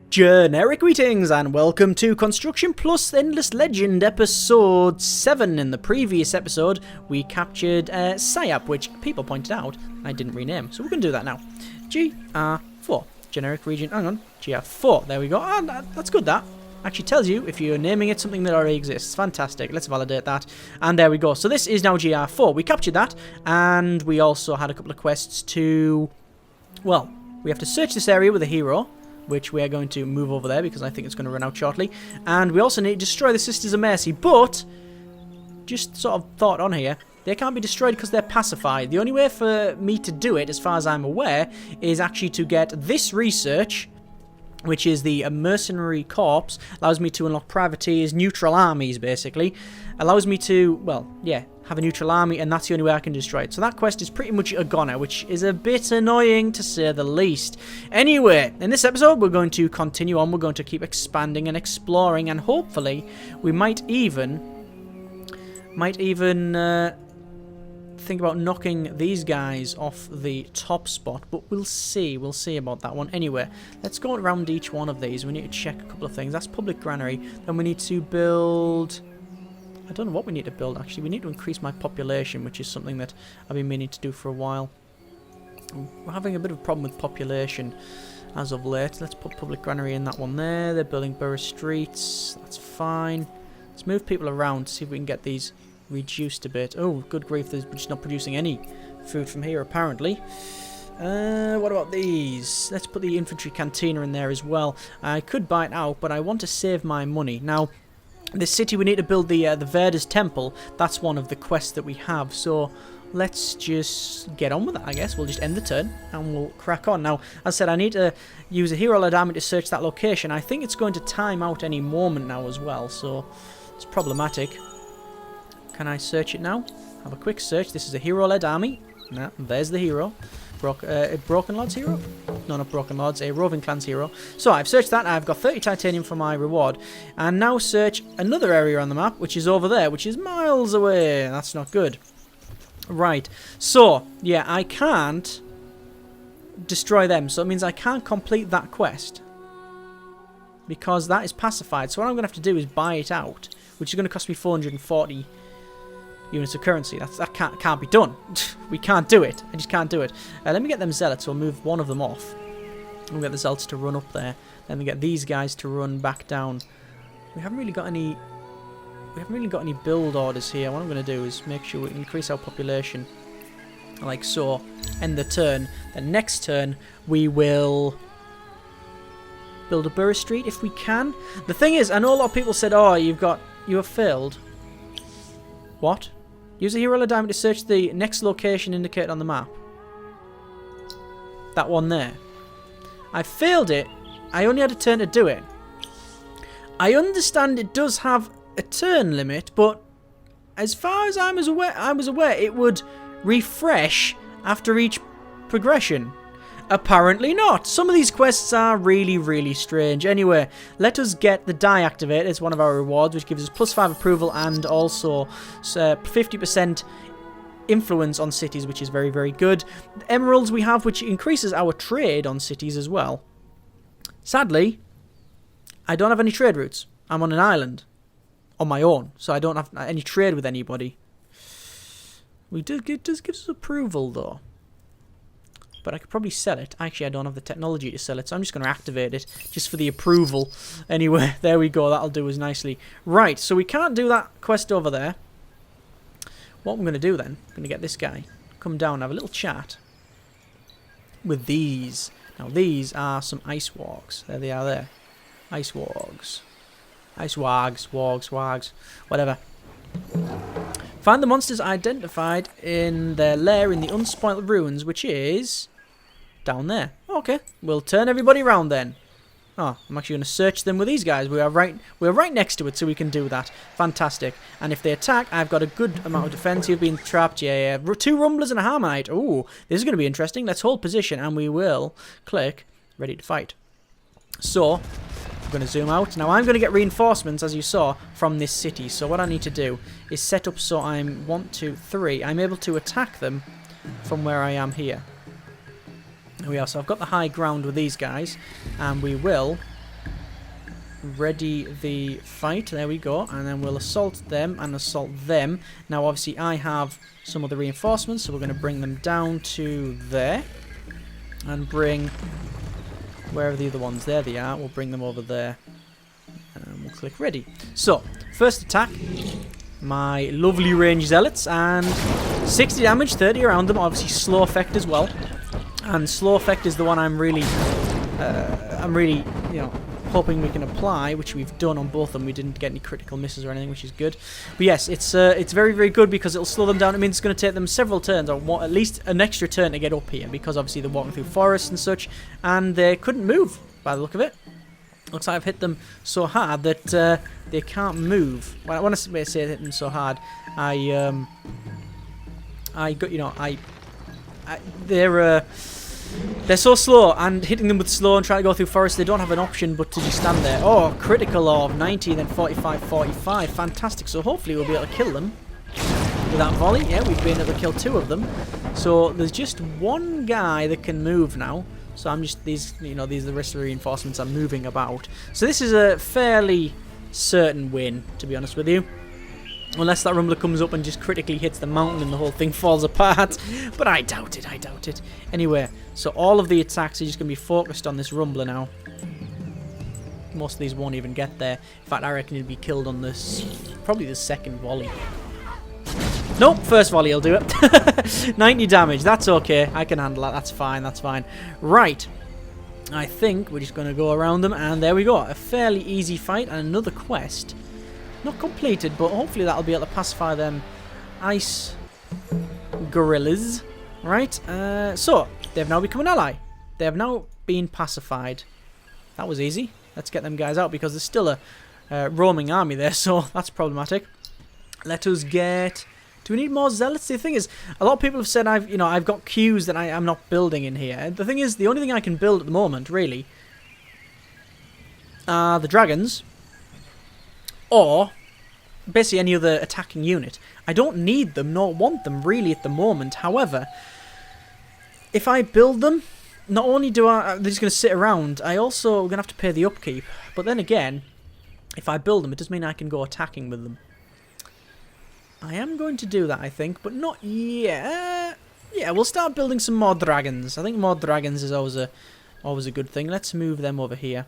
Generic greetings and welcome to Construction Plus Endless Legend episode 7. In the previous episode we captured Sayap, which people pointed out I didn't rename, so we're going to do that now. GR4, generic region, hang on, GR4, there we go. That's good, that actually tells you if you're naming it something that already exists. Fantastic, let's validate that. And there we go, so this is now GR4. We captured that, and we also had a couple of quests to, well, we have to search this area with a hero, which we are going to move over there because I think it's going to run out shortly. And we also need to destroy the Sisters of Mercy, but just sort of thought on here, they can't be destroyed because they're pacified. The only way for me to do it, as far as I'm aware, is actually to get this research, which is the Mercenary Corps, allows me to unlock privateers, neutral armies, basically. Allows me to, well, yeah, have a neutral army, and that's the only way I can destroy it. So that quest is pretty much a goner, which is a bit annoying to say the least. Anyway, in this episode, we're going to continue on. We're going to keep expanding and exploring, and hopefully, we might even think about knocking these guys off the top spot, but we'll see about that one. Anyway, let's go around each one of these. We need to check a couple of things. That's public granary. Then we need to build, I don't know what we need to build actually. We need to increase my population, which is something that I've been meaning to do for a while. We're having a bit of a problem with population as of late. Let's put public granary in that one there. They're building borough streets, that's fine. Let's move people around, see if we can get these reduced a bit. Oh, good grief, they're just not producing any food from here apparently. What about these? Let's put the infantry cantina in there as well. I could buy it out, but I want to save my money. Now, this city, we need to build the Verda's temple. That's one of the quests that we have, so let's just get on with that, I guess. We'll just end the turn and we'll crack on. Now, as I said, I need to use a hero-led army to search that location. I think it's going to time out any moment now as well, so it's problematic. Can I search it now? Have a quick search. This is a hero-led army. No, there's the hero. Broken Lord's hero? No, not Broken Lord's, a Roving Clan's hero. So I've searched that. I've got 30 titanium for my reward. And now search another area on the map, which is over there, which is miles away. That's not good. Right. So, yeah, I can't destroy them. So it means I can't complete that quest, because that is pacified. So what I'm going to have to do is buy it out, which is going to cost me 440 units of currency. That can't be done. We can't do it. I just can't do it. Let me get them zealots. So we'll move one of them off. We'll get the zealots to run up there. Then we get these guys to run back down. We haven't really got any build orders here. What I'm going to do is make sure we increase our population, like so. End the turn. Then next turn we will build a borough street if we can. The thing is, I know a lot of people said, "Oh, you have failed." What? Use a hero-led diamond to search the next location indicated on the map. That one there. I failed it. I only had a turn to do it. I understand it does have a turn limit, but as far as I was aware, it would refresh after each progression. Apparently not. Some of these quests are really, really strange. Anyway, let us get the die activated. It's one of our rewards, which gives us +5 approval and also 50% influence on cities, which is very, very good. The emeralds we have, which increases our trade on cities as well. Sadly, I don't have any trade routes. I'm on an island on my own, so I don't have any trade with anybody. It does give us approval, though. But I could probably sell it. Actually, I don't have the technology to sell it, so I'm just going to activate it just for the approval. Anyway, there we go. That'll do us nicely. Right, so we can't do that quest over there. What I'm going to do then, I'm going to get this guy, come down and have a little chat with these. Now, these are some ice wargs. There they are there. Ice wargs. Ice wargs, whatever. Find the monsters identified in their lair in the unspoilt ruins, which is down there. Okay, we'll turn everybody around then. Oh, I'm actually going to search them with these guys. We're right next to it, so we can do that. Fantastic. And if they attack, I've got a good amount of defense. You've been trapped. Yeah. 2 rumblers and a harmonite. Ooh, this is going to be interesting. Let's hold position, and we will click ready to fight. So, I'm going to zoom out. Now, I'm going to get reinforcements, as you saw, from this city. So what I need to do is set up so I'm 1, 2, 3. I'm able to attack them from where I am here. There we are. So I've got the high ground with these guys, and we will ready the fight. There we go. And then we'll assault them and assault them. Now, obviously, I have some of the reinforcements, so we're going to bring them down to there. And bring... Where are the other ones? There they are. We'll bring them over there. And we'll click ready. So, first attack. My lovely range zealots. And 60 damage, 30 around them. Obviously, slow effect as well. And slow effect is the one I'm really, you know, hoping we can apply, which we've done on both of them. We didn't get any critical misses or anything, which is good. But yes, it's very, very good because it'll slow them down. It means it's going to take them several turns, or at least an extra turn to get up here, because obviously they're walking through forests and such, and they couldn't move by the look of it. Looks like I've hit them so hard that they can't move. Well, when I say hit them so hard, they're so slow, and hitting them with slow and trying to go through forest, they don't have an option but to just stand there. Oh, critical of 90, then 45, 45. Fantastic. So hopefully we'll be able to kill them with that volley. Yeah, we've been able to kill 2 of them. So there's just one guy that can move now. So I'm just, these are the rest of the reinforcements are moving about. So this is a fairly certain win, to be honest with you. Unless that rumbler comes up and just critically hits the mountain and the whole thing falls apart. But I doubt it, I doubt it. Anyway, so all of the attacks are just going to be focused on this rumbler now. Most of these won't even get there. In fact, I reckon he'll be killed on this, probably the second volley. Nope, first volley will do it. 90 damage, that's okay. I can handle that, that's fine, that's fine. Right, I think we're just going to go around them, and there we go. A fairly easy fight and another quest. Not completed, but hopefully that'll be able to pacify them ice gorillas. Right, so they've now become an ally. They have now been pacified. That was easy. Let's get them guys out because there's still a roaming army there, so that's problematic. Let us get... Do we need more zealots? The thing is, a lot of people have said I've got queues that I'm not building in here. The thing is, the only thing I can build at the moment, really, are the dragons, or basically any other attacking unit. I don't need them, nor want them really at the moment. However, if I build them, not only they're just going to sit around, I also going to have to pay the upkeep. But then again, if I build them, it does mean I can go attacking with them. I am going to do that, I think, but not yet. Yeah, we'll start building some more dragons. I think more dragons is always a good thing. Let's move them over here.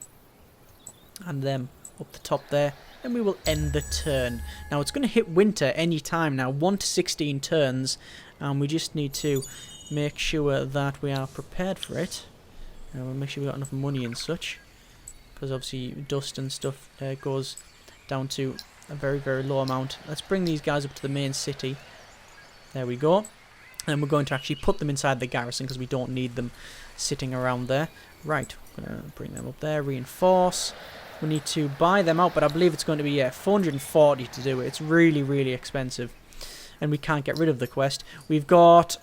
And them up the top there. Then we will end the turn. Now, it's going to hit winter any time now. 1 to 16 turns. And we just need to make sure that we are prepared for it. And we'll make sure we've got enough money and such. Because obviously dust and stuff goes down to a very, very low amount. Let's bring these guys up to the main city. There we go. And we're going to actually put them inside the garrison because we don't need them sitting around there. Right, I'm going to bring them up there. Reinforce. We need to buy them out, but I believe it's going to be 440 to do it. It's really, really expensive. And we can't get rid of the quest. We've got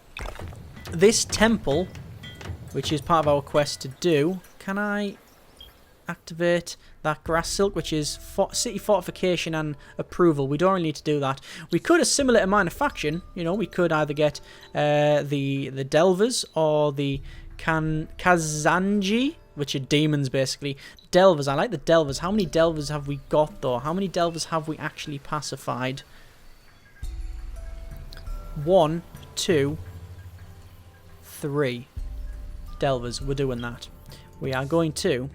this temple, which is part of our quest to do. Can I activate that grass silk, which is city fortification and approval? We don't really need to do that. We could assimilate a minor faction. You know, we could either get the Delvers or the Kazanji, which are demons basically. Delvers, I like the Delvers. How many Delvers have we got though? How many Delvers have we actually pacified? 1, 2, 3 Delvers. We're doing that. We are going to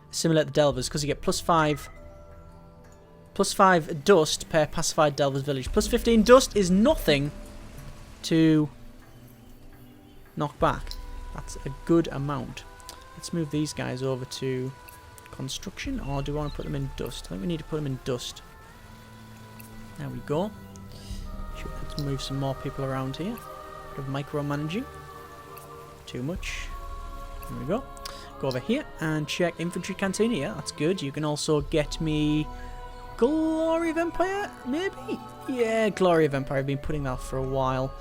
assimilate the Delvers because you get +5 dust per pacified Delvers village. +15 dust is nothing to knock back. That's a good amount. Let's move these guys over to construction, or do we want to put them in dust? I think we need to put them in dust. There we go. Let's move some more people around here. Bit of micromanaging. Too much. There we go. Go over here and check infantry canteen. Yeah, that's good. You can also get me Glory of Empire, maybe? Yeah, Glory of Empire. I've been putting that for a while.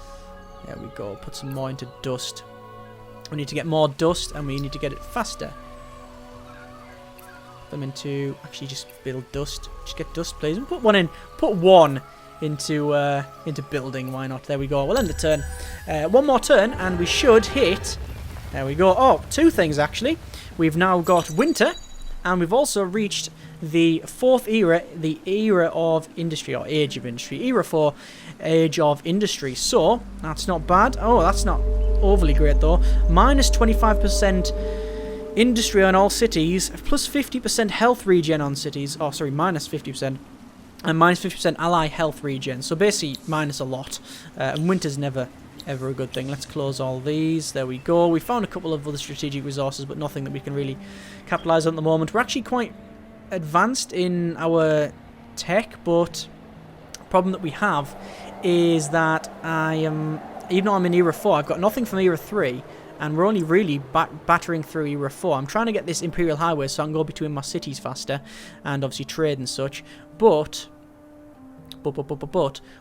There we go. Put some more into dust. We need to get more dust, and we need to get it faster. Put them into... Actually, just build dust. Just get dust, please. And put one in. Put one into building. Why not? There we go. We'll end the turn. One more turn, and we should hit... There we go. Oh, 2 things, actually. We've now got winter, And we've also reached the 4th era, the era of industry, or age of industry. Era 4, age of industry. So, that's not bad. Oh, that's not overly great though. Minus 25% industry on all cities, plus 50% health regen on cities. Oh, sorry, minus 50%. And minus 50% ally health regen. So basically, minus a lot. And winter's never, ever a good thing. Let's close all these. There we go. We found a couple of other strategic resources, but nothing that we can really capitalise on at the moment. We're actually quite advanced in our tech, but the problem that we have is that even though I'm in Era 4, I've got nothing from Era 3, and we're only really battering through Era 4. I'm trying to get this Imperial Highway so I can go between my cities faster, and obviously trade and such, but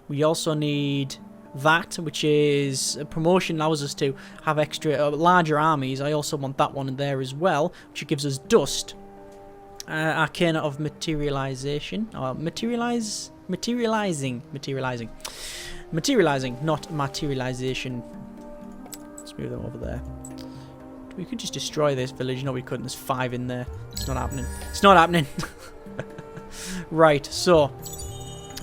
we also need that, which is a promotion, allows us to have extra, larger armies. I also want that one in there as well, which gives us dust. Arcana of materialization, or materializing, not materialization. Let's move them over there. We could just destroy this village. No, we couldn't. There's 5 in there. It's not happening. It's not happening. Right, so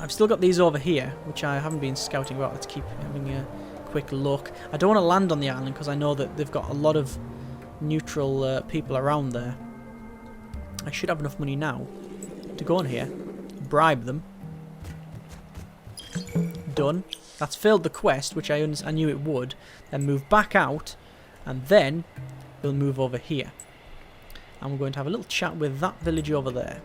I've still got these over here, which I haven't been scouting about. Let's keep having a quick look. I don't want to land on the island because I know that they've got a lot of neutral people around there. I should have enough money now to go in here, bribe them. Done. That's failed the quest, which I knew it would. Then move back out, and then we'll move over here. And we're going to have a little chat with that village over there.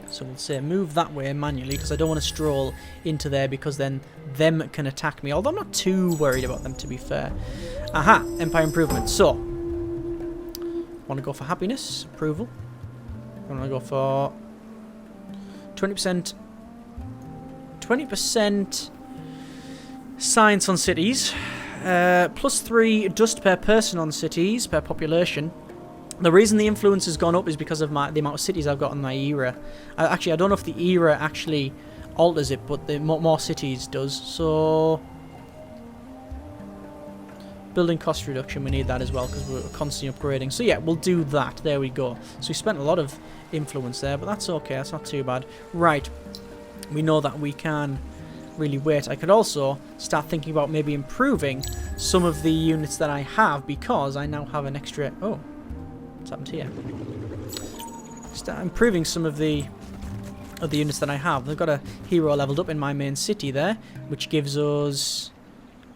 So we'll say move that way manually, because I don't want to stroll into there, because then them can attack me. Although I'm not too worried about them, to be fair. Aha! Empire improvement. So, want to go for happiness, approval. I want to go for 20%. 20% science on cities. Plus 3 dust per person on cities, per population. The reason the influence has gone up is because of the amount of cities I've got on my era. Actually, I don't know if the era actually alters it, but the more cities does. So, building cost reduction, we need that as well because we're constantly upgrading. So yeah, we'll do that. There we go. So we spent a lot of influence there, but that's okay. That's not too bad. Right. We know that we can really wait. I could also start thinking about maybe improving some of the units that I have, because I now have an extra... Oh, what's happened here? Start improving some of the units that I have. I've got a hero leveled up in my main city there, which gives us...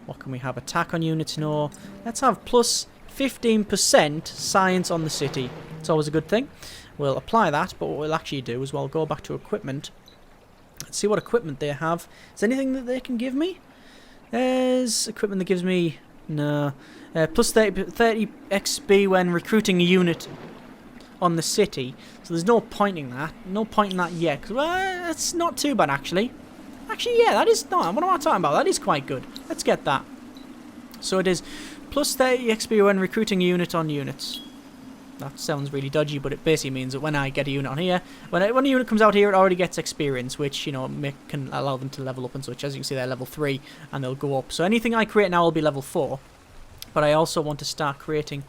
What can we have? Attack on units? No. Let's have plus 15% science on the city. It's always a good thing. We'll apply that, but what we'll actually do is we'll go back to equipment. Let's see what equipment they have. Is there anything that they can give me? There's equipment that gives me... No. Plus 30 XP when recruiting a unit on the city. So there's no point in that. No point in that yet. Cause, well, it's not too bad, actually. Actually, yeah, that is... No, what am I talking about? That is quite good. Let's get that. So it is plus 30 XP when recruiting a unit on units. That sounds really dodgy, but it basically means that when I get a unit on here, when a unit comes out here, it already gets experience, which, you know, can allow them to level up and such. As you can see, they're level 3, and they'll go up. So anything I create now will be level 4. But I also want to start creating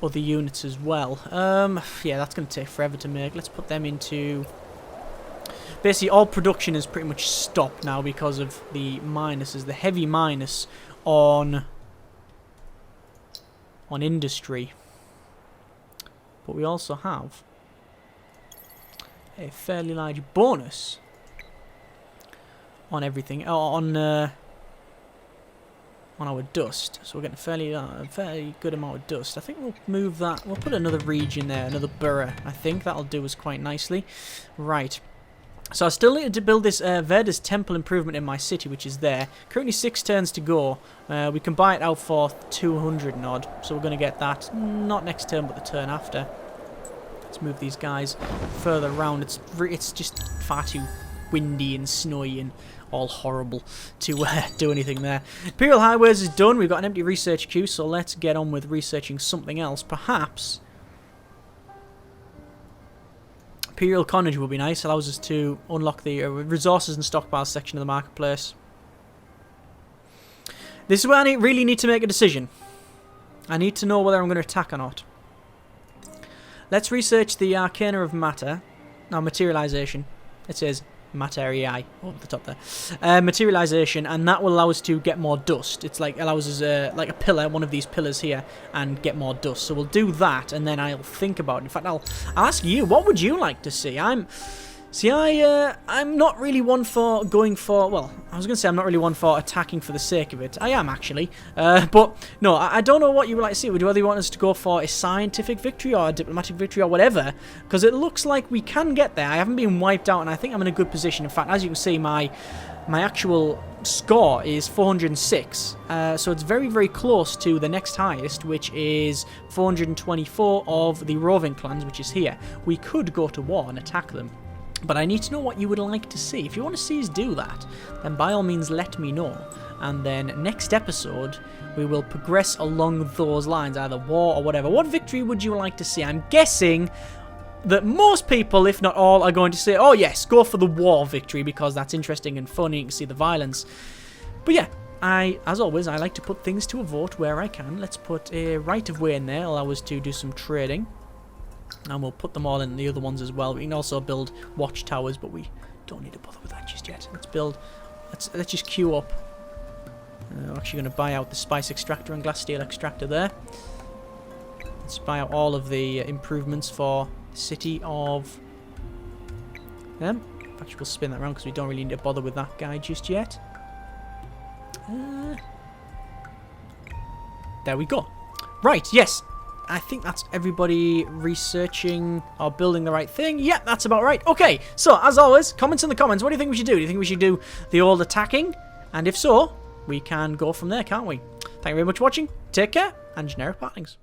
other units as well. Yeah, that's going to take forever to make. Let's put them into... Basically, all production is pretty much stopped now because of the minuses, the heavy minus on industry. But we also have a fairly large bonus on everything, on our dust. So we're getting a fairly good amount of dust. I think we'll move that. We'll put another region there, another borough. I think that'll do us quite nicely. Right. So I still need to build this Veda's temple improvement in my city, which is there. Currently 6 turns to go. We can buy it out for 200 and odd. So we're going to get that, not next turn, but the turn after. Let's move these guys further around. It's just far too windy and snowy and all horrible to do anything there. Imperial Highways is done. We've got an empty research queue, so let's get on with researching something else. Perhaps... Imperial Carnage will be nice. Allows us to unlock the resources and stockpiles section of the marketplace. This is where I really need to make a decision. I need to know whether I'm going to attack or not. let's research the Arcana of Matter. Now, materialization. It says Materii over the top there. Materialization, and that will allow us to get more dust. It's like allows us like a pillar, one of these pillars here, and get more dust. So we'll do that, and then I'll think about it. In fact, I'll ask you, what would you like to see? I'm not really one for going for, well, I was going to say I'm not really one for attacking for the sake of it. I am, actually. But, no, I don't know what you would like to see. Would you rather want us to go for a scientific victory or a diplomatic victory or whatever? Because it looks like we can get there. I haven't been wiped out, and I think I'm in a good position. In fact, as you can see, my actual score is 406. So it's very, very close to the next highest, which is 424 of the roving clans, which is here. We could go to war and attack them. But I need to know what you would like to see. If you want to see us do that, then by all means let me know. And then next episode, we will progress along those lines, either war or whatever. What victory would you like to see? I'm guessing that most people, if not all, are going to say, oh yes, go for the war victory, because that's interesting and fun, and you can see the violence. But yeah, as always, I like to put things to a vote where I can. Let's put a right of way in there, allow us to do some trading. And we'll put them all in the other ones as well. We can also build watchtowers, but we don't need to bother with that just yet. Let's just queue up. We're actually going to buy out the spice extractor and glass steel extractor there. Let's buy out all of the improvements for the city of them. Actually, we'll spin that around because we don't really need to bother with that guy just yet. There we go. Right, yes. I think that's everybody researching or building the right thing. Yep, that's about right. Okay, so as always, comments in the comments. What do you think we should do? Do you think we should do the old attacking? And if so, we can go from there, can't we? Thank you very much for watching. Take care, and generic partings.